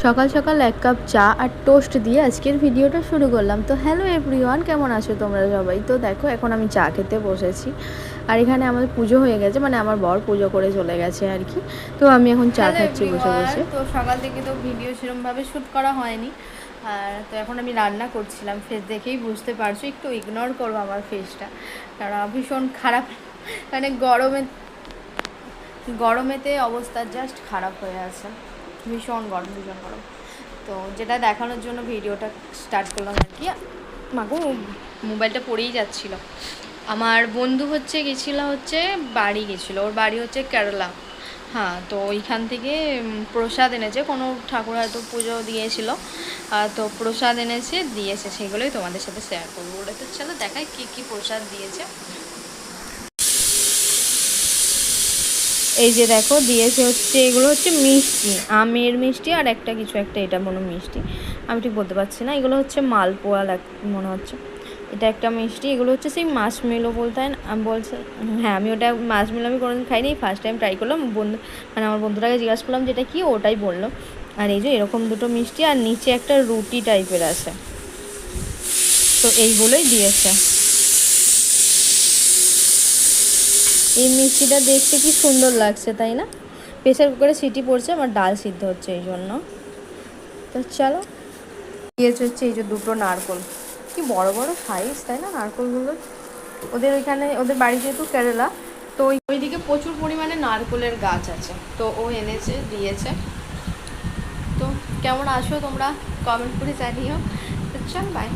সকাল সকাল এক কাপ চা আর টোস্ট দিয়ে আজকের ভিডিওটা শুরু করলাম। তো হ্যালো এভরিওয়ান, কেমন আছো তোমরা সবাই? তো দেখো এখন আমি চা খেতে বসেছি আর এখানে আমাদের পুজো হয়ে গেছে, মানে আমার বর পুজো করে চলে গেছে আর কি। তো আমি এখন চা খাচ্ছি বসে বসে। তো সকাল থেকে তো ভিডিও সেরকমভাবে শ্যুট করা হয়নি, আর তো এখন আমি রান্না করছিলাম। ফেস দেখেই বুঝতে পারছো, একটু ইগনোর করবো আমার ফেসটা, কারণ ভীষণ খারাপ, মানে গরমেতে অবস্থা জাস্ট খারাপ হয়ে আছে। ভীষণ গরম। তো যেটা দেখানোর জন্য ভিডিওটা স্টার্ট করলাম আর কি। মাগো মোবাইলটা পড়েই যাচ্ছিল। আমার বন্ধু বাড়ি গেছিলো, ওর বাড়ি হচ্ছে কেরালা। হ্যাঁ, তো ওইখান থেকে প্রসাদ এনেছে, কোনো ঠাকুর হয়তো পুজো দিয়েছিল, তো প্রসাদ দিয়েছে, সেগুলোই তোমাদের সাথে শেয়ার করবো। ওটা তো চলো দেখাই কী প্রসাদ দিয়েছে। এই যে দেখো দিয়েছে হচ্ছে, এগুলো হচ্ছে মিষ্টি, আমের মিষ্টি আর একটা এটা মনে মিষ্টি, আমি ঠিক বলতে পারছি না। এগুলো হচ্ছে মালপোয়া মনে হচ্ছে। এটা একটা মিষ্টি, এগুলো হচ্ছে সেই মাশমেলো বলছে। হ্যাঁ, আমি ওটা মাশমেলো আমি কোনোদিন খাইনি, ফার্স্ট টাইম ট্রাই করলাম। মানে আমার বন্ধুটাকে জিজ্ঞাসা করলাম যেটা কি, ওটাই বললো। আর এই যে এরকম দুটো মিষ্টি, আর নিচে একটা রুটি টাইপের আছে। তো এইগুলোই দিয়েছে। এই মিষ্টিটা দেখতে কি সুন্দর লাগছে, তাই না? প্রেসার কুকারে সিটি পড়ছে, আমার ডাল সিদ্ধ হচ্ছে এই জন্য। তো চলো, দিয়েছে হচ্ছে এই যে দুটো নারকোল, কি বড় বড় সাইজ, তাই না নারকোলগুলোর? ওদের বাড়ি যেহেতু কেরালা, তো ওইদিকে প্রচুর পরিমাণে নারকোলের গাছ আছে, তো ও এনেছে দিয়েছে। তো কেমন আছো তোমরা, কমেন্ট করে জানিও। তো চল বাই।